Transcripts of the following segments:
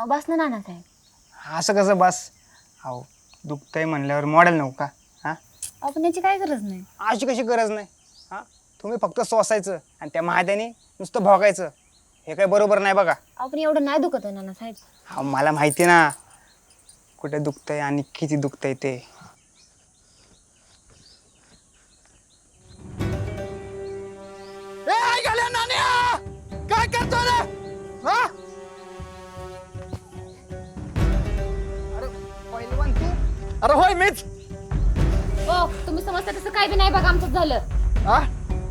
अहो बस ना नानासाहेब. असं कसं बस? अहो दुखतंय म्हणल्यावर मॉडेल नको का? हां आपण याची काय गरज नाही. अशी कशी गरज नाही? हां तुम्ही फक्त सोसायचं आणि त्या महाद्याने नुसतं भोगायचं, हे काय बरोबर नाही बघा. आपण एवढं नाही दुखत आहे नानासाहेब. हा मला माहिती ना कुठे दुखतंय आणि किती दुखतंय ते. काय करतो रे? अरे पहिलवान तू? अरे होय मीच. हो तुम्ही समजता तसं काय बी नाही बघा आमचं झालं. हा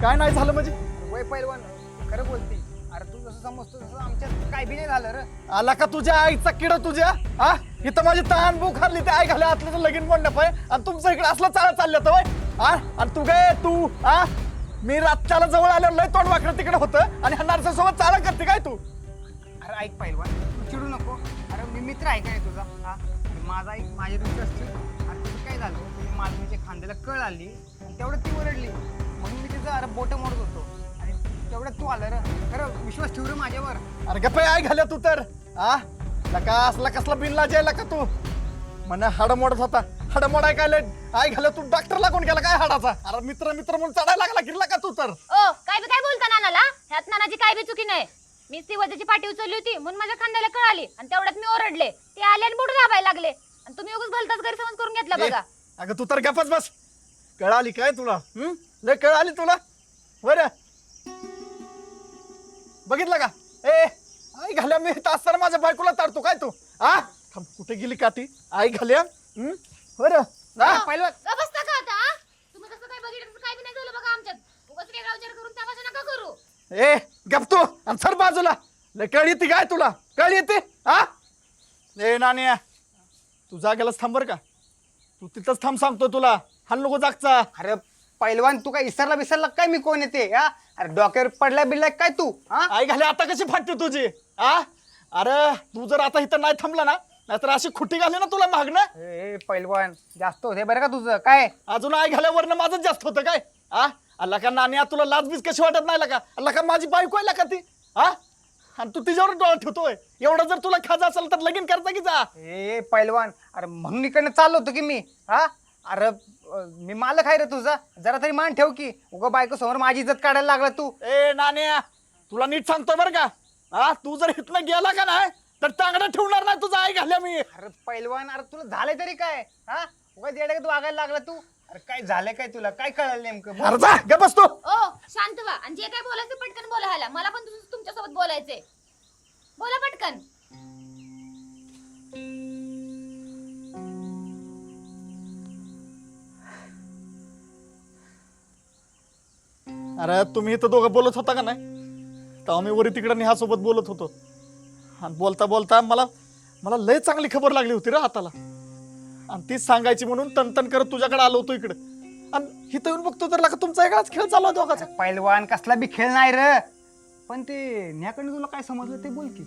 काय नाही झालं म्हणजे? वय पहिलवान खरं बोलते. अरे तू जसं समजतो तसं आमच्यात काय बी नाही झालं रे. आला का तुझ्या आईचा किड तुझ्या? हा इथं माझी तहान भूक हरली ते आई घाल्या आतलं लगीन मंडप आहे आणि तुमचं इकडे असलं चालत चाललं होतं. हा आणि तू काय तू हा मी रातच्याला जवळ आल्यावर लय तोंड वाकडं तिकडे होतं आणि ह्या नरसासोबत चाला करते काय तू? अरे ऐक पहिलवान तू चिडू नको. अरे मी मित्र आहे काय तुझा? हा माझा एक माझे मित्र असतील. अरे तुझं काय झालं? तुझ्या मालकीच्या खांद्याला कळ आली आणि तेवढं ती ओरडली म्हणून मी तिचं अरे बोटं मोडत होतो आणि तेवढ्यात तू आलं रे. खरं विश्वास ठेव रे माझ्यावर. अरे गप्पा आई घाल्या तू तर हा लका असला कसला बिनला जायला का तू म्हणे हाड मोडत होता. हाड मोडाय काय आई घाल्या तू डॉक्टर लागून गेला काय हाडाचा? अरे मित्र मित्र म्हणून चढायला लागला गिरला का तू तर? ओ काय बी काय बोलता नानाला? ह्यात नानाची काय बी चुकी नाही. मी ती वजाची पाठी उचलली होती म्हणून माझ्या खांद्याला कळाली आणि तेवढ्यात मी ओरडले. ते आले आणि बुड दाबायला लागले आणि तुम्ही उगाच भलताच गैरसमज करून घेतला बघा. अगं तू तर गप्पच बस. कळाली काय तुला? लय कळाली तुला बरं बघितलं का? ए आई घाल्या मी असताना माझ्या बायकोला ताडतो काय तू? हा कुठे गेली काठी आई घाल्या? बरं पहिलवान बसता का आता? तुम्ही कसं काय बघितलं काय बी नाही झालं बघा आमच्यात. उगाच वेगळा विचार करून तमाशा नका करू. ए गप तू आणि सर बाजूला. लय कळ येते काय तुला? कळ येते हा? ए नाण्या तू जागेलाच थांब बरं का. तू तिथंच थांब सांगतो तुला. हाल नको जागचा. अरे पहिलवान तू काय विसरला काय मी कोण येते? हा अरे डोक्यावर पडला बिडलाय काय तू? हा आई घाले आता कशी फाटते तुझी? हा अरे तू जर आता इथं नाही थांबला ना नाहीतर अशी खुटी घाली ना तुला मागणं. ए पहिलवान जास्त होते बरं का तुझं काय? अजून आई घाल्यावरनं माझंच जास्त होतं काय? हा अल्ला का नाण्या तुला लाजबीज कशी वाटत नाही का? अल्ला का माझी बायको आहे का ती? हा आणि तू तिच्यावर डोळा ठेवतोय. एवढं जर तुला खाजा असेल तर लगीन करता की जा. ए पहिलवान अरे म्हणून इकडनं चाललो होतो की मी. हा अरे मी मालक आहे रे तुझा. जरा तरी मान ठेव की. उगा बायको समोर माझी इज्जत काढायला लागला तू. ए नाण्या तुला नीट सांगतोय बरं का. हा तू जर इथनं गेला का नाही तर टांगडा ठेवणार नाही तुझा आई घाल्या मी. अरे पहिलवान अरे तुला झालंय तरी काय? हा उगा येड्यागत वागायला लागला तू. अरे काय झालंय काय तुला? काय कळलं नेमकं? बोल. अरे जा गप बस तू. ओ शांत व्हा आणि जे काय बोलायचं पटकन बोला. ह्याला मला पण तुमच्यासोबत बोलायचंय. बोला पटकन. अरे तुम्ही इथं दोघं बोलत होता का नाही तेव्हा मी वरी तिकडे नेहासोबत बोलत होतो आणि बोलता बोलता मला लय चांगली खबर लागली होती रे हाताला आणि तीच सांगायची म्हणून तनतन करत तुझ्याकडे आलो होतो इकडे आणि इथं येऊन बघतो तर लागा तुमचा वेगळाच खेळ चालू आहे दोघाचा. पहिलवान कसला बी खेळ नाही रे. पण ते न्याकडे तुला काय समजलं ते बोल की.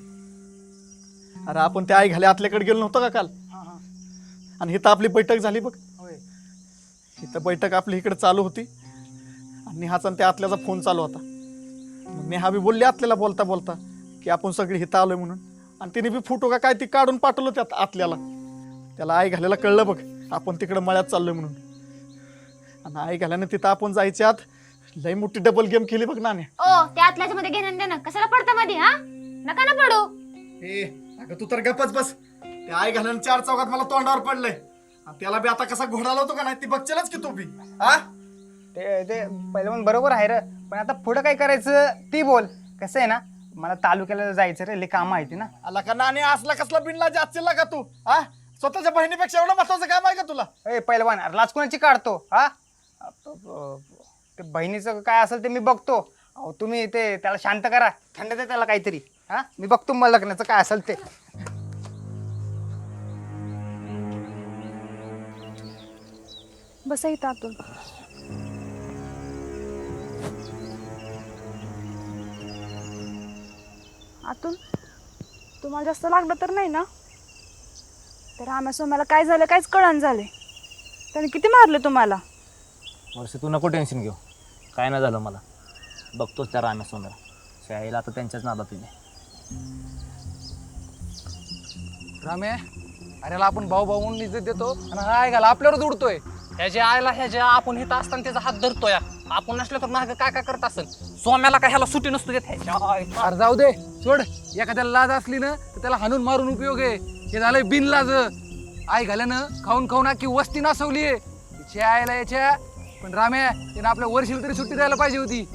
अरे आपण त्या आई घाल्या आतल्याकडे गेलो नव्हतो का काल? आणि इथं आपली बैठक झाली बघ. होय. इथं बैठक आपली इकडे चालू होती आणि नेहाचा त्या आतल्याचा फोन चालू होता. मग नेहा बी बोलली आतल्याला बोलता बोलता की आपण सगळी इथं आलोय म्हणून आणि तिने बी फोटो का काय ती काढून पाठवलं त्यात आतल्याला. त्याला आई घाल्याला कळलं बघ आपण तिकडे मळ्यात चाललोय म्हणून आणि आई घाल्याने तिथं आपण जायच्या आत लई मोठी डबल गेम केली बघ नाण्या. ओ त्या आतल्याच्या मध्ये घेणं देणं कशाला पडतं मध्ये? हा नका ना पडू. ए अगं तू तर गप्पच बस. त्या आई घाल्याने 4 चौकात मला तोंडावर पडलंय आणि त्याला बी आता कसा घोडाला होतो का नाही ती बघचेलच की तू बी. हा ते पहिलवान बरोबर आहे रे. पण आता पुढं काय करायचं ती बोल. कसं आहे ना मला तालुक्याला जायचं रे. लई कामं आहे ती ना. आला का नाण्या असला कसला बिनला जाचला का तू? हा स्वतःच्या बहिणीपेक्षा एवढं महत्वाचं काम आहे का तुला? ए पहिलवान अरे लाच कोणाची काढतो? हा ते बहिणीचं काय असेल ते मी बघतो. अहो तुम्ही ते त्याला शांत करा. थंड दे त्याला काहीतरी. हा मी बघतो मला लग्नाचं काय असेल ते. बसा इथं आतून. आतून तुम्हाला जास्त लागलं तर नाही ना? तर आम्हा सोम्याला काय झालं काहीच कळण झाले. त्याने किती मारलं तुम्हाला? वर्षी तू नको टेन्शन घेऊ. काय नाही झालं मला. बघतोच त्या राम्या सोन्याला शाळेला आता त्यांच्याच नादात तुझे. रामे अरे याला आपण भाऊ भाऊ म्हणून इज्जत देतो आणि हा ऐकायला आपल्यावरच उडतोय. ह्याच्या आयला ह्याच्या आपण इथं असताना त्याचा हात धरतोय. आपण नसलं तर मागं काय काय करत असेल. सोम्याला काय ह्याला सुट्टी नसतो देत ह्याच्या अरे जाऊ दे सोड. एखाद्याला लाज असली ना तर त्याला हाणून मारून उपयोग आहे. हे झालंय बिनलाज. आई घाल्यानं खाऊन खाऊन की वस्ती नासवली तिच्या आयला याच्या. पण राम्या त्यानं आपल्या वर्षीला तरी सुट्टी द्यायला पाहिजे होती.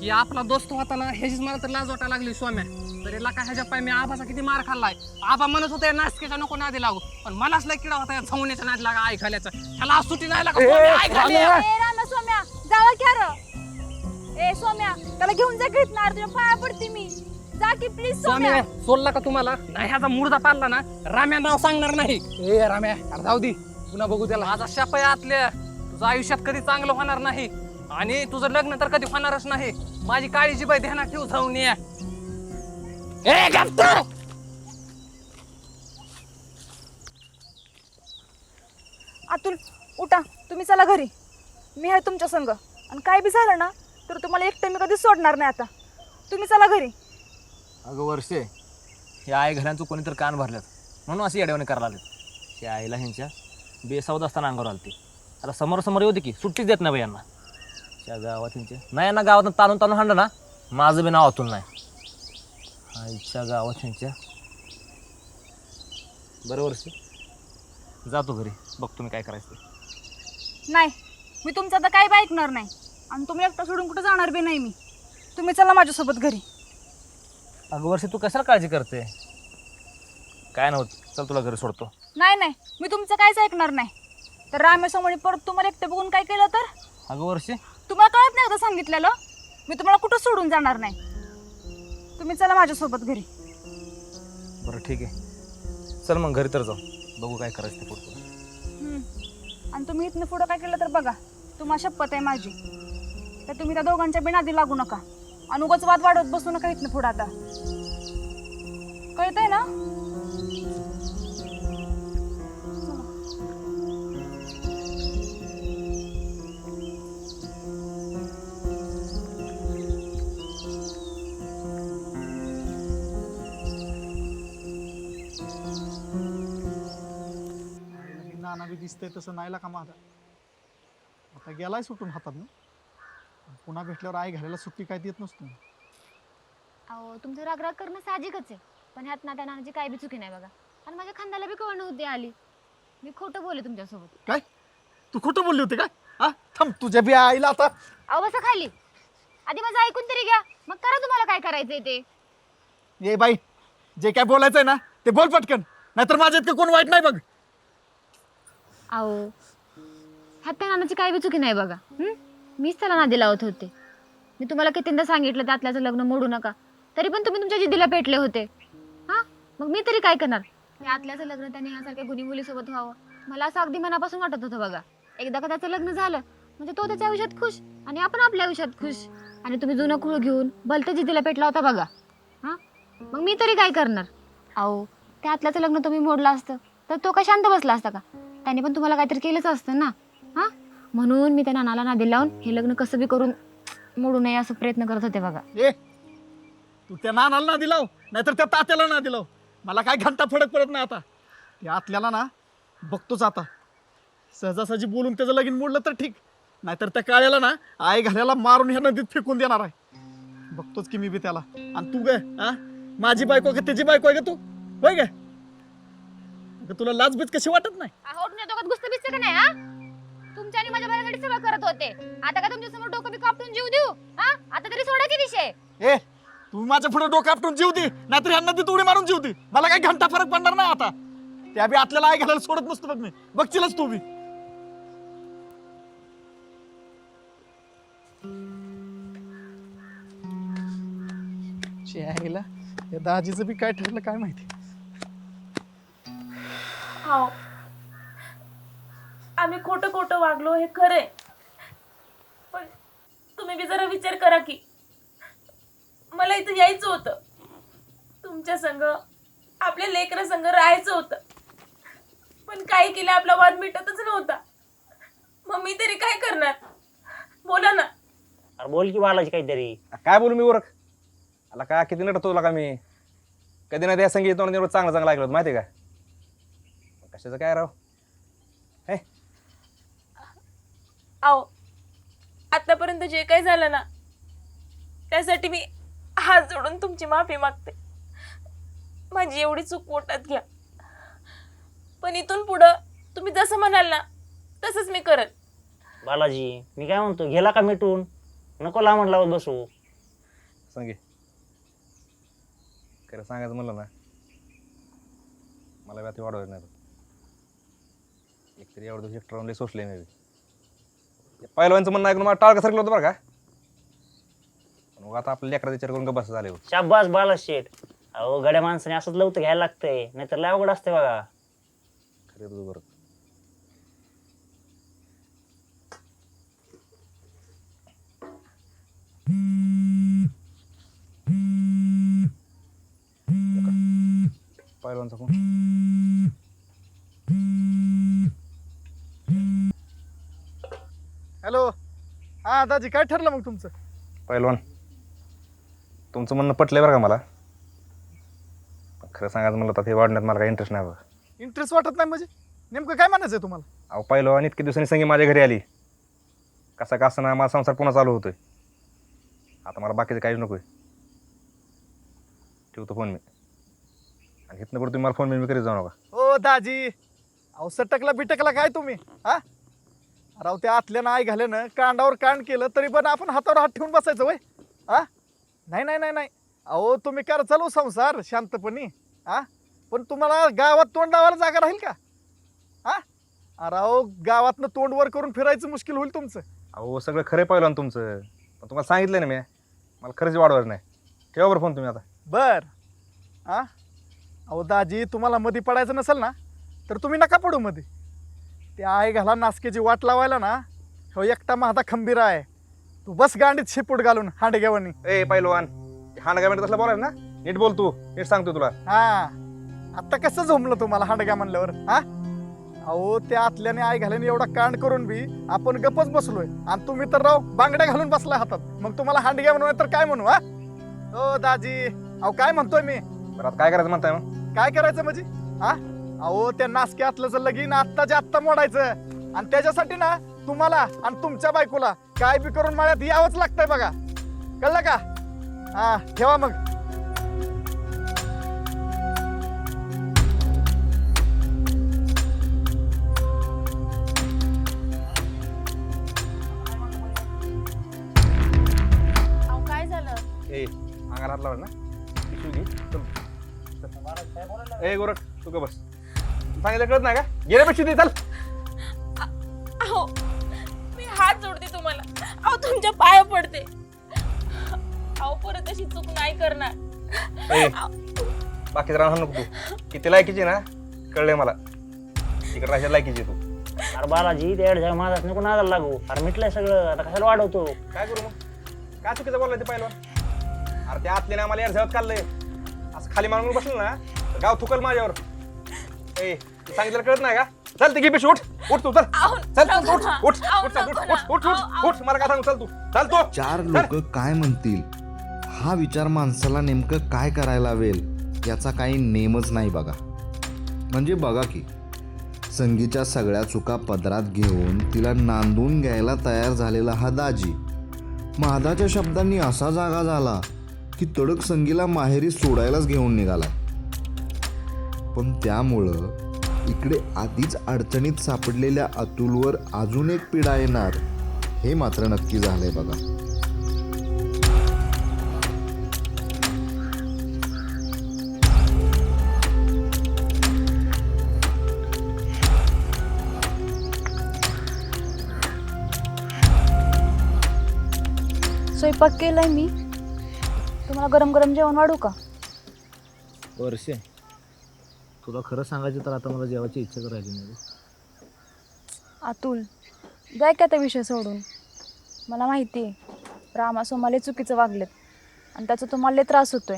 ही आपला दोस्त होता ना ह्याचीच मला तर लाज वाटायला लागली सोम्या. तर याला काय ह्याच्या पाय मी आबाचा किती मार खाल्लाय. आबा म्हणत होता नासकेचा नको नादी लागू पण मलाच लय किडा होता या छवण्याचा नाद लागा आई खाल्याचा. ह्याला आज सुट्टी नाही लागा सोम्या, आई खाली. ए रामा सोम्या जावा की अरे. ए सोम्या त्याला घेऊन जा घेतणार तुझ्या पाया पडते मी. जा की प्लीज सोम्या. सोम्या सोडला का तुम्हाला नाही ह्याचा मुर्दा पाडला ना राम्या नाव सांगणार नाही. ए राम्या अरे जाऊ दे पुन्हा बघू त्याला. माझा शाप आहे आतल्या. तुझं आयुष्यात कधी चांगलं होणार नाही आणि तुझं लग्न तर कधी होणारच नाही. माझी काळीची बाई ध्यानात ठेव जाऊन ये. ए गप्प. अतुल उठा तुम्ही चला घरी. मी आहे तुमच्या संग आणि काय बी झालं ना तर तुम्हाला एकटं मी कधीच सोडणार नाही. आता तुम्ही चला घरी. अगं वर्षे ह्या आई घरांचं कोणीतरी कान भरल्यात म्हणून अशी येड्यावाने करायला लागलेत. त्या आईला ह्यांच्या बेसावत असताना अंगावर आलती. आता समोर समोर येऊ दे की सुट्टीच देत नाही बाई यांना. त्या गावात ह्यांच्या नाही यांना गावातून ताणून ताणून हाणलं ना माझं बी नाव अतुल नाही. आईच्या गावात ह्यांच्या. बरं वर्षे जातो घरी बघतो मी काय करायचं ते. नाही मी तुमचं आता काय बी ऐकणार नाही आणि तुम्ही एकटं सोडून कुठं जाणार बी नाही मी. तुम्ही चला माझ्यासोबत घरी. अगं वर्षी तू कशाला काळजी करते. काय नव्हतं चल तुला घरी सोडतो. नाही नाही मी तुमचं काहीच ऐकणार नाही. तर रामेसमोर परत तुम्हाला एकटं बघून काय केलं तर अगं वर्षी तुम्हाला कळत नाही होतं सांगितलेलं. मी तुम्हाला कुठं सोडून जाणार नाही. तुम्ही चला माझ्यासोबत घरी. बरं ठीक आहे चल मग घरी तर जाऊ बघू काय करायचं ते पुढचं. आणि तुम्ही इथनं पुढं काय केलं तर बघा तुम्हाला शपथ आहे माझी. तर तुम्ही त्या दोघांच्या बिनादी लागू नका आणि उगाच वाद वाढवत बसू नका इथनं पुढं. आता कळतंय ना. नाना बी दिसतंय तसं नाहीला का माझा. आता गेलाय सुटून हातात ना. पुन्हा भेटल्यावर आई घालायला सुट्टी काय देत नसतो. अहो तुमचं रागराग करणं साहजिकच आहे पण ह्यात ना त्या नानाची काय बी चुकी नाही बघा. आणि माझ्या खांद्याला बी कळण होती आली. मी खोटं बोलले तुमच्यासोबत. काय तू खोटं बोलली होती काय. हा थांब तुझ्या बी आईला आता. अहो बसा खाली. आधी माझं ऐकून तरी घ्या मग करा तुम्हाला काय करायचंय ते. ये बाई जे काय बोलायचंय ना ते बोल पटकन नाहीतर माझ्या इतकं कोण वाईट नाही बघ. अहो ह्यात त्या नानाची काय बी चुकी नाही बघा. मीच त्याला नादी लावत होते. मी तुम्हाला कितींदा सांगितलं त्यातल्याचं लग्न मोडू नका तरी पण तुम्ही तुमच्या जिद्दीला पेटले होते. हां मग मी तरी काय करणार. त्या आतल्याचं लग्न त्याने ह्यासारख्या गुणी मुलीसोबत व्हावं मला असं अगदी मनापासून वाटत होतं बघा. एकदा का त्याचं लग्न झालं म्हणजे तो त्याच्या आयुष्यात खुश आणि आपण आपल्या आयुष्यात खुश. आणि तुम्ही जुनं खूळ घेऊन भलतं जिद्दीला पेटला होता बघा. हां मग मी तरी काय करणार. अहो त्या आतल्याचं लग्न तुम्ही मोडलं असतं तर तो काय शांत बसला असता का. त्याने पण तुम्हाला काहीतरी केलंच असतं ना. हां म्हणून मी त्या नानाला नादी लावून हे लग्न कसं बी करून मोडू नये असं प्रयत्न करत होते बघा. ए तू त्या नानाला ना दिलाव नाहीतर त्या तात्याला ना दिलाव मला काय घंटा फरक पडत नाही. आता त्या आतल्याला ना बघतोच आता. सहजासहजी बोलून त्याचं लगीन मोडलं तर ठीक नाहीतर त्या काळ्याला ना आई घालायला मारून ह्या नदीत फेकून देणार आहे. बघतोच की मी बी त्याला. आणि तू काय हा माझी बायको का त्याची बायको आहे का तू होय काय. तुला लाजबीज कशी वाटत नाही. अहो तुमच्या डोक्यात गुस्सा बिस्सा का नाही. हा तुमच्या आणि माझ्या बऱ्यासाठी सगळं करत होते. आता का तुमच्या समोर डोकं बी कापटून जीव देऊ. हा आता तरी सोडा की विषय. ए तू माझ्या पुढे डोकं आपटून जीव दे नाहीतर ह्या नदीत उडी मारून जीव दे. मला काही घंटा फरक पडणार नाही. आता त्या बी आतल्याला आई घालायला सोडत नसतो बघ मी. बघशीलच तू बी. आईला या दाजीचं बी काय ठरलं काय माहिती. हो आम्ही खोटं खोटं वागलो हे खरे पण तुम्ही बी जरा विचार करा की मला इथं यायचं होतं. तुमच्या संग आपल्या लेकरा संग राहायचं होतं पण काय केलं आपला वाद मिटतच नव्हता. मग मी तरी काय करणार बोला ना. अरे बोल की बालाजी काहीतरी. काय बोलू मी ओरख आला का किती नटतो का मी. कधी नाही त्या संगीत चांगलं चांगलं ऐकलं माहिती आहे का. कशाचं काय राव? आओ आतापर्यंत जे काही झालं ना त्यासाठी मी हात जोडून तुमची माफी मागते. माझी एवढी चूक पोटात घ्या. पण इथून पुढं तुम्ही जसं म्हणाल ना तसंच मी करत. बालाजी मी काय म्हणतो, गेला का मिटून? नको लांबण लावत बसू. सांगे खरं सांगायचं म्हणलं ना, मला व्याती वाढवायचं नाही. एकतरी एवढं दिवस एकटं राहून लय सोसले मी. पहिलवानचं म्हणणं ऐकून मला टाळकं सरकलं होतं बरं का. पण मग आता आपल्या लेकराचा विचार करून का बस झाले. शाब्बास बाला शेठ. अहो गड्या माणसाने असंच लवतं घ्यायला लागतंय, नाहीतर लय अवघड असते बघा. खरे तुझं बरं. पहिलवानचा फोन. हॅलो. हा दाजी, काय ठरलं मग तुमचं? पहिलवान तुमचं म्हणणं पटलंय बरं का मला. पण खरं सांगायचं म्हणलं तर हे वाढण्यात मला काही इंटरेस्ट नाही बघा. इंटरेस्ट वाटत नाही म्हणजे नेमकं काय म्हणायचं तुम्हाला? अहो पहिलवान इतके दिवसांनी संगी माझ्या घरी आली. कसा का असं माझा संसार पुन्हा चालू होतोय. आता मला बाकीचं काहीच नकोय. ठेवतो फोन मी. आणि इथनं पुढे तुम्ही मला फोन मी करीत जाऊ नका. ओ दाजी, अहो सटकला बिटकला काय तुम्ही? हा राव, त्या आतल्यानं आई घाल्यानं कांडावर कांड केलं तरी पण आपण हातावर हात ठेवून बसायचं वय? हा नाही नाही नाही नाही. अहो तुम्ही करा चालू संसार शांतपणी. हा पण तुम्हाला गावात तोंड लावायला जागा राहील का? हा अरे अहो, गावातनं तोंड वर करून फिरायचं मुश्किल होईल तुमचं. अहो सगळं खरं पहिलवान तुमचं. पण तुम्हाला सांगितलं ना मी, मला खरंच वाढवायचं नाही. ठेवा बरं फोन तुम्ही आता. बर. हा अहो दाजी, तुम्हाला मध्ये पडायचं नसेल ना तर तुम्ही नका पडू मध्ये. त्या आई घाला नासकेची वाट लावायला ना हो एकटा माझा खंबीर आहे. तू बस गांडीत शिपूट घालून हांडग्यावानी. ए पहिलवान, हांडगा मिनिट तसलं बोलायचं ना, नीट बोल तू. नीट सांगतो तुला. हा आता कसं झोमलं तुम्हाला हांडग्या म्हणल्यावर? हा अहो त्या आतल्याने आई घाल्याने एवढा कांड करून बी आपण गपच बसलोय आणि तुम्ही तर राव बांगड्या घालून बसलाय हातात. मग तुम्हाला हांडग्या म्हणून तर काय म्हणू? हा ओ दाजी, अहो काय म्हणतोय मी? बरं आता काय करायचं म्हणताय मग? काय करायचं म्हणजे? हा अहो त्या नासक्यातलं लगीन आत्ताच्या आत्ता मोडायचं आणि त्याच्यासाठी ना तुम्हाला आणि तुमच्या बायकोला काय बी करून माळ्यात यावंच लागतंय बघा. कळलं का? हा ठेवा मग. अहो काय झालं? ए अंगाला हात लावायला ना, पिशवी घे. चल. ए गोरख तू का बस. सांगितलं कळत नाही का? गेल्या पिशवी दे. चल. अहो मी हात जोडते तुम्हाला. अहो तुमच्या पाया पडते. अहो परत अशी चूक नाही करणार. ए बाकीचं राहणार नको तू. किती लायकीची ना कळलंय मला. इकडे राहायच्या लायकीची तू. अरे बालाजी त्या अडझ्या माझाच नको नादाला लागू. अरे मिटलंय सगळं, आता कशाला वाढवतो? काय करू मग? काय चुकीचं बोललाय ते पहिलवान? अरे त्या आतल्याने आम्हाला यार झळत काढलंय. असं खाली मारून बसलं ना तर गाव थुकल माझ्यावर. ए तू सांगितलं कळत नाही का? चल ते घे पिशवी. उठ तू. चल चल चल उठ उठ उठ चल, उठ उठ उठ उठ उठ. मला काय सांगू? चल तू. चल तू. चार लोक काय म्हणतील हा विचार माणसाला नेमकं काय करायला लावेल याचा काही नेमच नाही बघा. म्हणजे बघा की संगीच्या सगळ्या चुका पदरात घेऊन तिला नांदून घ्यायला तयार झालेला हा दाजी महादाच्या शब्दांनी असा जागा झाला की तडक संगीला माहेरी सोडायलाच घेऊन निघाला. पण त्यामुळं इकडे आधीच अडचणीत सापडलेल्या अतुलवर अजून एक पिढा येणार हे मात्र नक्की झालंय बघा. स्वयंपाक केलाय मी. तुम्हाला गरम गरम जेवण वाढू का? वर्षे तुला खरं सांगायचं तर आता मला जेवायची इच्छा करायची नाही. अतुल जाय का त्या विषय सोडून. मला माहिती आहे रामासोमाले चुकीचं वागलेत आणि त्याचा तुम्हाला लय त्रास होतोय.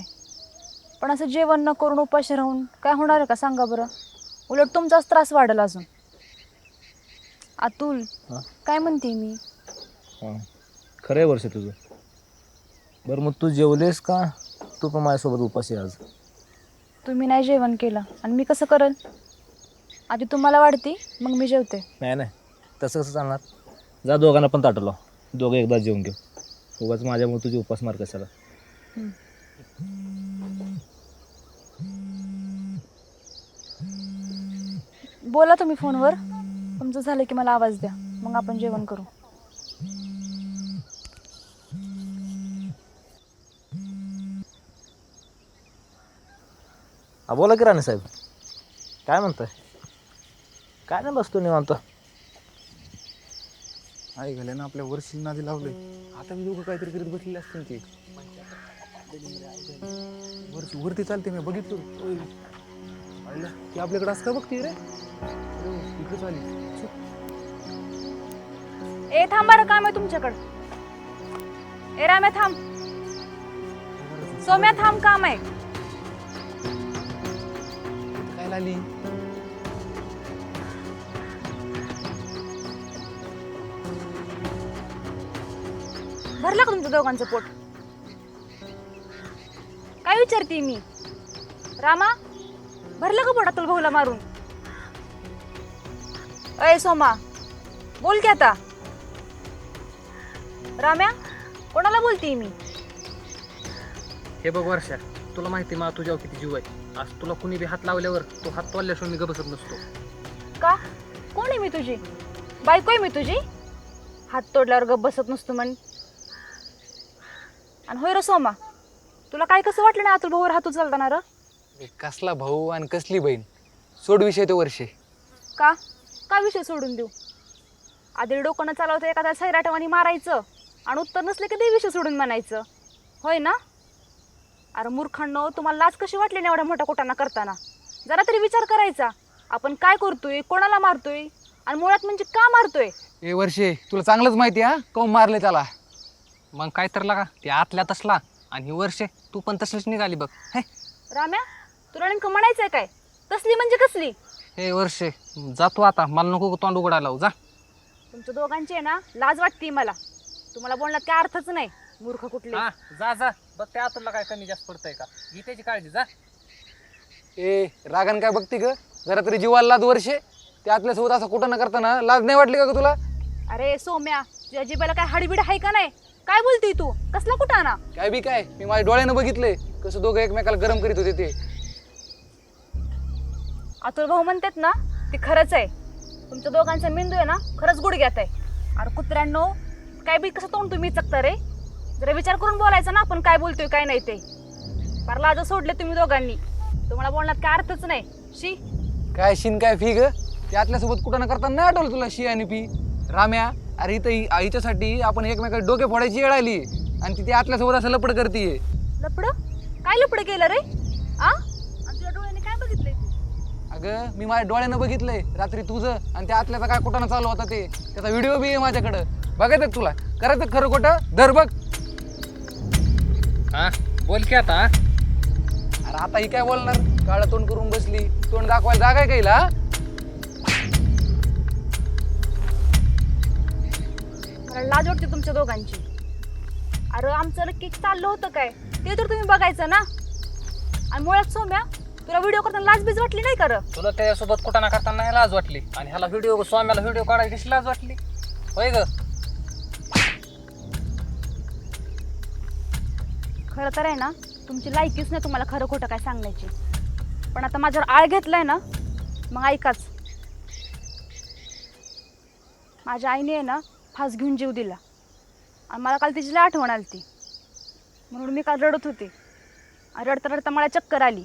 पण असं जेवण न करून उपाशी राहून काय होणार आहे का सांगा बरं? उलट तुमचाच त्रास वाढेल अजून. अतुल हां? काय म्हणते मी? हां खरं आहे वर्ष तुझं. बरं मग तू जेवलेस का? तू पण माझ्यासोबत उपाशी आज. तुम्ही नाही जेवण केलं आणि मी कसं करेल? आधी तुम्हाला वाढती मग मी जेवते. नाही नाही, तसं कसं चालणार? जा दोघांना पण ताटलो, दोघं एकदा जेवून घेऊ. उगाच माझ्यामुळे तुझी उपासमार कशाला. बोला तुम्ही फोनवर, तुमचं झालं की मला आवाज द्या, मग आपण जेवण करू. हा बोला की राणे साहेब, काय म्हणताय? काय नाही, बसतो निवांत. आई घाल्यानं आपल्या वर्षी नादी लावले. आता मी लोक काहीतरी करीत बसलेले असतील की वरती चालते. मी बघितलो आईला ती आपल्याकडे असं का बघते रे. इकडे चाली. ए थांबा रे, काम आहे तुमच्याकडं. ए राम्या थांब. सोम्या थांब, काम आहे. काय लाली. भरलं का तुमचं दोघांचं पोट? काय विचारते मी? रामा, भरलं का पोट अतुल भाऊला मारून? अय सोमा, बोल की आता. राम्या, कोणाला बोलते मी? हे बघ वर्षा, तुला माहिती मा तुझ्यावर किती जीव आहे. आज तुला कुणी बी हात लावल्यावर तो हात तोडल्याशिवाय मी गबसत नसतो. का? कोण आहे मी तुझी? बायको आहे मी तुझी? हात तोडल्यावर गप बसत नसतो म्हण. आणि होय रे सोमा, तुला काय कसं वाटलं ना अतुल भाऊवर हात उचलताना र? कसला भाऊ आणि कसली बहीण. सोड विषय तो वर्षे. का? का विषय सोडून देऊ? आधी डोकं चालवतं एखाद्या सैराटवानी मारायचं आणि उत्तर नसले की ते विषय सोडून म्हणायचं, होय ना? अरे मूर्खांनो, तुम्हाला लाज कशी वाटली ना एवढ्या मोठ्या कुटाणा करताना? जरा तरी विचार करायचा, आपण काय करतोय, कोणाला मारतोय आणि मुळात म्हणजे का मारतोय. ए वर्षे, तुला चांगलंच माहिती हा काऊन मारले त्याला. मग काय तर लागा ते आतल्या तसला. आणि ही वर्षे तू पण तसलीच निघाली बघ. हे राम्या, तुला नेमकं म्हणायचंय काय? कसली म्हणजे कसली? हे वर्षे, जातो आता, मला नको तोंड उघडायला लावू. जा. तुमच्या दोघांची आहे ना लाज वाटते मला. तुम्हाला बोलण्यात काय अर्थच नाही, मूर्ख कुठले. हा, जा जा. बघ त्या आतला काय कमी जास्त पडतंय का. घे त्याची काळजी. जा. ए रागन काय बघते ग? जरा तरी जीवाला लाज वर्षे. ते आतल्या सोबत असं कुठं न करताना लाज नाही वाटली का ग तुला? अरे सोम्या, तुझ्या जिभेला काय हाडबीड आहे का नाही? काय बोलतोय तू? कसला कुटाणा? काय बी काय, मी माझ्या डोळ्यानं बघितलंय कसं दोघं एकमेकाला गरम करीत होते ते. अतुल भाऊ म्हणतात ना, ते खरंच आहे. तुमच्या दोघांचा मेंदू आहे ना खरंच गुडघ्यात आहे. अरे कुत्र्यांनो, काय बी कसं तोंड तुम्ही चकता रे? जरा विचार करून बोलायचं ना आपण काय बोलतोय काय नाही ते. फार लाज सोडले तुम्ही दोघांनी. तुम्हाला बोलण्यात काय अर्थच नाही. शी. काय शिन काय फी ग? ते आतल्यासोबत कुठं न करताना नाही आठवलं तुला शी आणि फी? राम्या, अरे इथं हिच्यासाठी आपण एकमेकाला डोके फोडायची वेळ आली आणि ती आतल्यासोबत असं लपड करतीये. लपड? काय लपड केलं रे? आ? आणि तुझ्या डोळ्याने काय बघितलंय तू? अगं मी माझ्या डोळ्यानं बघितलंय रात्री तुझं आणि त्या आतल्याचा काय कुठं चालू होता ते. त्याचा व्हिडिओ बी आहे माझ्याकडं. बघायचं तुला? करायचं खरं खोटं? धर बघ. हा बोल की आता. अरे आता ही काय बोलणार? काळं तोंड करून बसली. तोंड दाखवायला जागा आहे काहीला? मला लाज वाटते तुमच्या दोघांची. अरे आमचं नक्की चाललं होतं काय ते तर तुम्ही बघायचं ना. आणि मुळात सोम्या, तुला व्हिडिओ करताना लाज बीज वाटली नाही कर? तुला त्याच्यासोबत कुठं ना करताना नाही लाज वाटली आणि ह्याला व्हिडिओ स्वाम्याला व्हिडिओ काढायची कशी लाज वाटली? होय ग? खरं तर आहे ना, तुमची लायकीच नाही तुम्हाला खरं खोटं काय सांगण्याची. पण आता माझ्यावर आळ घेतलाय ना, मग ऐकाच. माझ्या आईने आहे ना फास घेऊन जीव दिला आणि मला काल तिची लई आठवण आली ती. म्हणून मी काल रडत होते आणि रडता रडता मला चक्कर आली.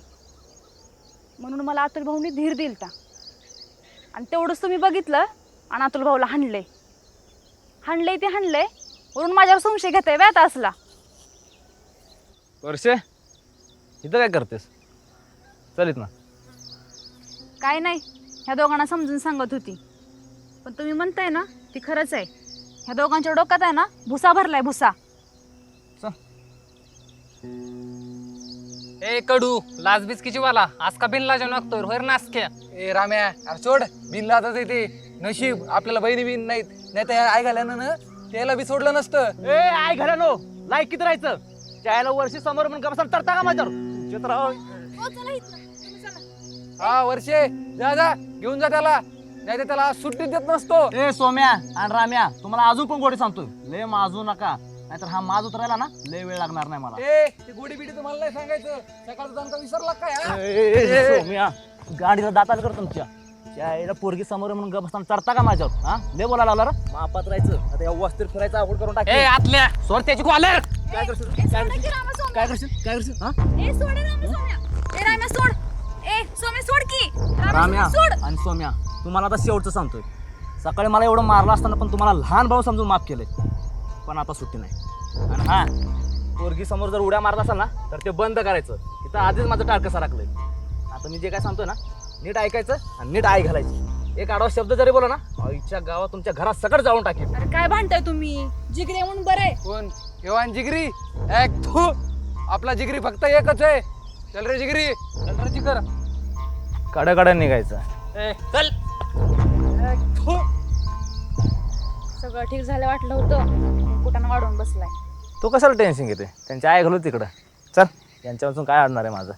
म्हणून मला अतुल भाऊनी धीर दिलता आणि तेवढंच तुम्ही बघितलं आणि अतुल भाऊला हाणलंय ते हाणलंय. म्हणून माझ्यावर संशय घेताय व्यात असला. वर्षे, इथं काय करतेस? चलित ना. काय नाही, ह्या दोघांना समजून सांगत होती. पण तुम्ही म्हणताय ना ती खरंच आहे. ह्या दोघांच्या डोक्यात आहे ना भुसा भरलाय, भुसा. ए कडू, लाज बिस्कीची वाला आज का बिन लाजा नागतोय होय नासक्या. ए राम्या, अरे सोड बिन लाजाच येते. नशीब आपल्याला बहिणी बिन नाहीत, नाही तर आई घाल्यानं ना त्याला बी सोडलं नसतं. ए आय घरानो, लायकीत राहायचं. त्याला वर्षी समोर म्हणून का बसायला तरता का माझ्यावर? तुमच्यात राव. हो, चला इथनं. तुम्ही चला. हा वर्षे जा जा घेऊन जा त्याला, नाही तर त्याला सुट्टी देत नसतो. ए सोम्या आणि राम्या, तुम्हाला अजून पण गोडी सांगतोय, लय माजू नका, नाहीतर हा माज उतरायला ना लय वेळ लागणार नाही मला. ए ते गोडी बिडी तुम्हाला नाही सांगायचं, सकाळचं जाणका विसरला काय हा? सोम्या, गाडीला दाताल कर तुमच्या त्याला पोरगी समोर आहे म्हणून गप चढता का माझ्यावर? हा लय बोलायला लागला रे, मापात राहायचं, आता या वस्तीत फिरायचं अवघड करून टाक. ए आतल्या सोड त्याची कॉलर. काय करशील काय करशील काय करशील काय करशील हा? राम्या आणि सोम्या, तुम्हाला आता शेवटचं सांगतोय, सकाळी मला एवढं मारलं असताना पण तुम्हाला लहान भाऊ समजून माफ केलंय, पण आता सुट्टी नाही. आणि हा पोरगी समोर जर उड्या मारत असाल ना तर ते बंद करायचं, इथं आधीच माझं टाळकं सरकलंय. आता मी जे काय सांगतोय ना नीट ऐकायचं आणि नीट आई घालायची. एक आडवा शब्द जरी बोला ना, आईच्या गावात तुमच्या घरात सकट जाऊन टाकेल. अरे काय भांडताय तुम्ही, जिगरी आहे म्हणून बरं आहे. कोण केव्हान जिगरी? एक तू, आपला जिगरी फक्त एकच आहे. चल रे जिगरी, चल रे जिगर. कड्या निघायचं. ए चल. एक तू. सगळं ठीक झालं वाटलं होतं, कुठं वाढून बसलाय. तो कशाला टेन्शन घेते, त्यांची आई घालू तिकडं. चल यांच्यापासून काय अडणार आहे माझं.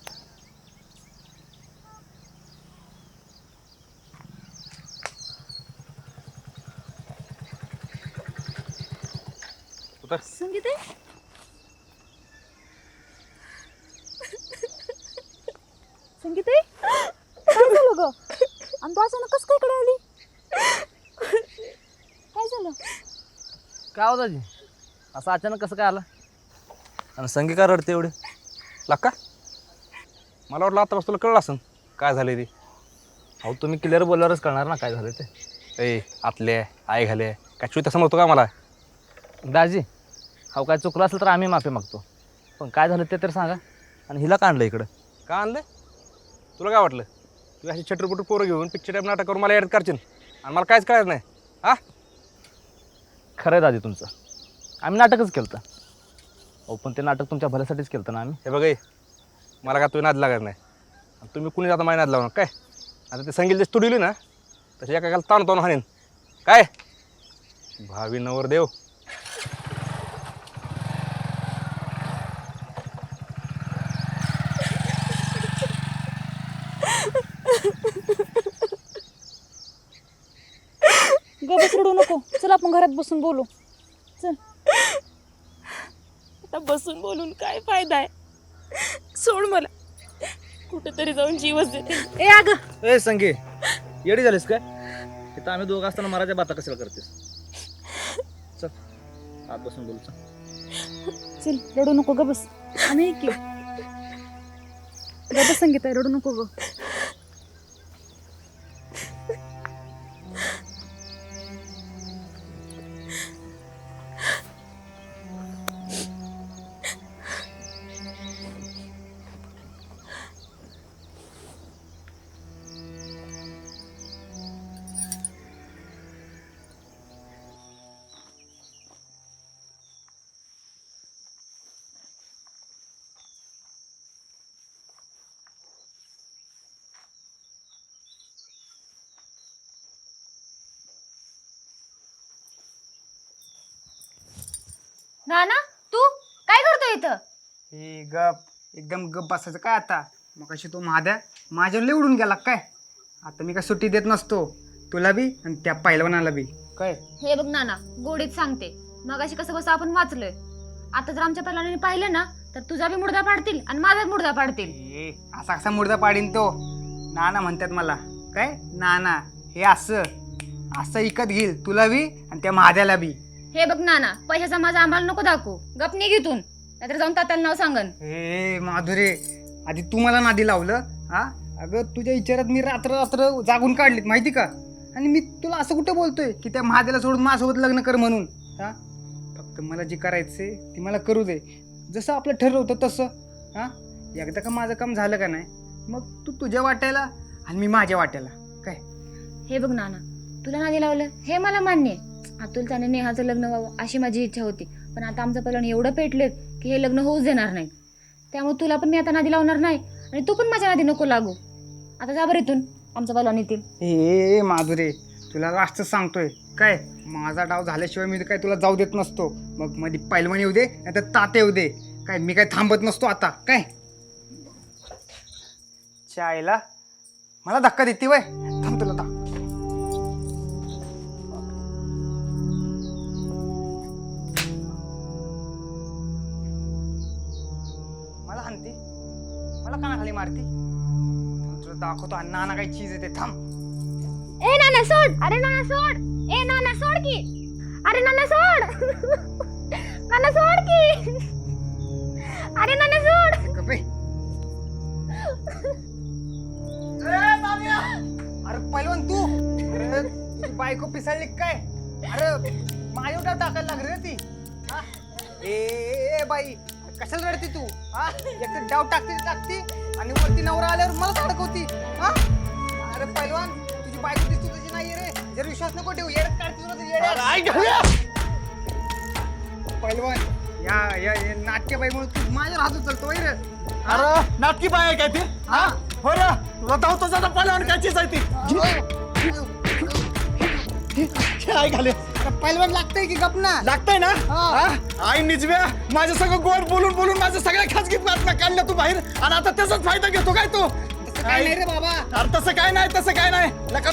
संगीत आहे? संगीत आहे? काय झालं ग? आणि तू अचानक कसं काय इकडे आली? काय झालं? काय होतं जी असं अचानक कसं काय आलं? आणि संगी का रडते एवढे? लक्का मला वाटलं आता तुला कळलं असं काय झालंय ते. अहो तुम्ही क्लिअर बोलल्यावरच कळणार ना काय झालं ते. ए आतले आई घाले काय चुई तसं म्हणतो का मला? दाजी हो काय चुकलं असेल तर आम्ही माफी मागतो, पण काय झालं ते तर सांगा. आणि हिला का आणलं इकडं? का आणलं? तुला काय वाटलं तू अशी छटरपुटर पोरं घेऊन पिक्चर टाईप नाटक करून मला ॲड करशील आणि मला काहीच कळत नाही? हा खरं आहे दादी तुमचं, आम्ही नाटकच केलं होतं. हो पण ते नाटक तुमच्या भल्यासाठीच केलं होतं ना आम्ही. हे बघ मला काय तुझी नाद लागत नाही, आणि तुम्ही कुणी आता माझी नाद लावणार काय? आता ते संगीत जशी तुडवली ना तशी एका ताण हाणेन काय भावी नवरदेव. गबस रडू नको, चल आपण घरात बसून बोलू. चल. आता बसून बोलून काय फायदा आहे? सोड मला, कुठेतरी जाऊन जीवच देते. ए अगं ए संगी येडी झालीस काय? इथं आम्ही दोघं असताना मराठ्या बाता कशाला करतेस? चल आत बसून बोलू. चल रडू नको, गबस. आम्ही की गबस संगीत आहे, रडू नको ग. नाना तू काय करतो इथं? हे गप एकदम गप बसायचं काय आता? मग कशी तो महाद्या माझ्यावर लिवडून गेला काय? आता मी काय सुट्टी देत नसतो तुला बी आणि त्या पहिलवानाला बी काय. हे बघ नाना, गोडीत सांगते, मगाशी कसं कसं आपण वाचलोय, आता जर आमच्या पहिल्याने पाहिलं ना तर तुझा बी मुडदा पाडतील आणि माझा मुडदा पाडतील. ए असा कसा मुर्दा पाडीन तो? नाना म्हणतात मला काय? नाना हे असं असं इकत घेईल तुला बी आणि त्या महाद्याला बी. हे बघ नाना, पैशाचा माझा आम्हाला नको दाखवू, गप निघ इथून, नाहीतर जाऊन तात्याला नाव सांगन. हे माधुरे, आधी तू मला नादी लावलं हा? अगं तुझ्या विचारात मी रात्र रात्र जागून काढलीत माहिती का? आणि मी तुला असं कुठं बोलतोय की त्या महादेला सोडून माझ्यासोबत लग्न कर म्हणून? हा फक्त मला जे करायचंय ती मला करू दे, जसं आपलं ठरलं होतं तसं. हा एकदा का माझं काम झालं का नाही मग तू तुझ्या वाट्याला आणि मी माझ्या वाट्याला काय. हे बघ नाना, तुला नादी लावलं हे मला मान्य आहे, अतुल त्याने नेहाचं लग्न व्हावं अशी माझी इच्छा होती, पण आता आमचं पहिल्याने एवढं पेटलेत की हे लग्न होऊच देणार नाही. त्यामुळे तुला पण मी आता नादी लावणार नाही आणि तू पण माझ्या नादी नको लागू. आता जा बरं इथून, आमचा पहिलवान येतील. हे माधुरे, तुला लास्ट सांगतोय काय, माझा डाव झाल्याशिवाय मी काय तुला जाऊ देत नसतो. मग मध्ये पैलवान येऊ दे नाही तर ताते येऊ दे, काय मी काय थांबत नसतो आता काय. चायला मला धक्का देते वय थांब तुला दाख मला हाणते मला कानाखाली मारते थांब तुला दाखवतो आणि नाना काही चीज येते थांब ए नाना सोड, अरे नाना सोड, ए नाना सोड की, अरे नाना सोड, नाना सोड की, अरे नाना सोड. गप्पे अरे पहिलवान तू अरे तुझी बायको पिसाळली काय अरे माझ्या टाकायला लागली रे ती हा? ए बाई कशाला रडती तू हा एक तर डाव टाकते आणि वरती नवरा आल्यावर मला अडकवती हा अरे पहिलवान तुझी बायको दिसतो तशी नाहीये रे जर विश्वास नको ठेवू येड्यात काढते तुला तर येड्यात. पहिलवान या नाट्यबाईमुळे तू माझ्या हात उचलतो रे अरे नाटकी बाय आहे काय ती हा हो रे तुला धावतो जाता पहिल्यावर काय चीज आहे ती काय घाले पहिलवान लागतंय की गप ना लागतंय ना हा? आई निजव्या माझ्या सगळं गोड बोलून बोलून माझ्या सगळ्या खाजगीत बातम्या काढल्या तू बाहेर आणि आता त्याचाच फायदा घेतो काय तू तसं काय नाही रे बाबा अरे तसं काय नाही लका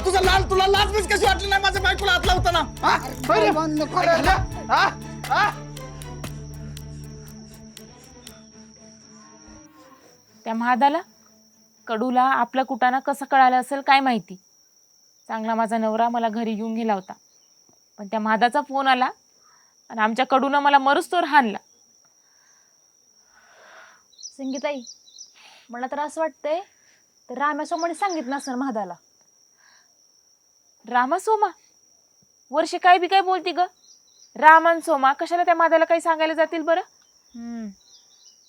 तुला लाज कशी वाटली नाही माझ्या बायकोला हात लावता ना हा? होय रे? पहिलवान नको काय रे. झालं? हा? हा? त्या महादाला कडूला आपला कुटाणा कसं कळालं असेल काय माहिती. चांगला माझा नवरा मला घरी घेऊन गेला होता, पण त्या महादाचा फोन आला आणि आमच्या कडूनं मला मरुस्तोर हाणला. संगीताई, मला तर असं वाटतंय तर राम्यासोमाने सांगितलं नसणार महादाला. रामासोमा? वर्षी काय बी काय बोलती ग? रामन सोमा कशाला त्या महादाला काही सांगायला जातील बरं?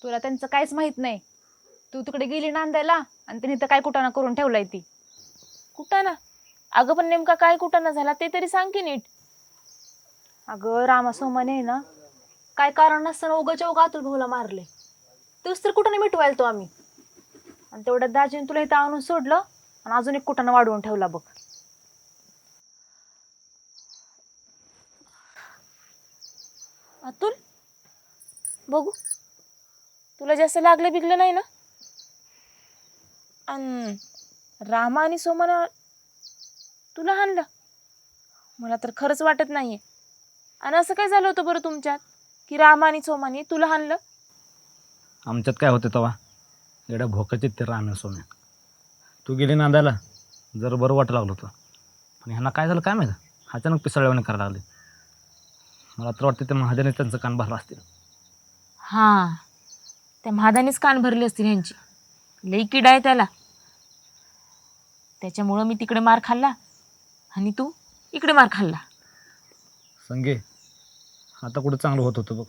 तुला त्यांचं काहीच माहित नाही. तू तिकडे गेली नांदायला आणि त्यांनी तर काय कुटाणा करून ठेवलाय ती. कुटाणा? अगं पण नेमका काय कुटाणा झाला ते तरी सांग की नीट. अगं रामासोमाने ना काय कारण नसताना उगाच्या उगा अतुल भाऊला मारले. तेच तर कुटाणा मिटवायला तो आम्ही, आणि तेवढ्यात दाजीने तुला इथं आणून सोडलं आणि अजून एक कुटाणा वाढवून ठेवला बघ. अतुल बघू तुला जास्त लागलं बिगलं नाही ना? अन रामा आणि सोमाना तुला हाणलं? मला तर खरंच वाटत नाहीये. आणि असं काय झालं होतं बरं तुमच्यात की रामा आणि सोमानी तुला हाणलं? आमच्यात काय होते तेव्हा एवढ्या भोकाचे ते राम्या सोम्या. तू गेली नांदायला जर बरं वाटं लागलं होतं, पण ह्यांना काय झालं काय माहिती अचानक पिसळल्याने करायला लागले. मला तर वाटतं ते महादेवने त्यांचं कान भरलं असतील. हां, त्या महादानीच कान भरले असतील ह्यांची. लई किडा आहे त्याला. त्याच्यामुळं मी तिकडे मार खाल्ला आणि तू इकडे मार खाल्ला. संगे आता कुठं चांगलं होत होतं बघ.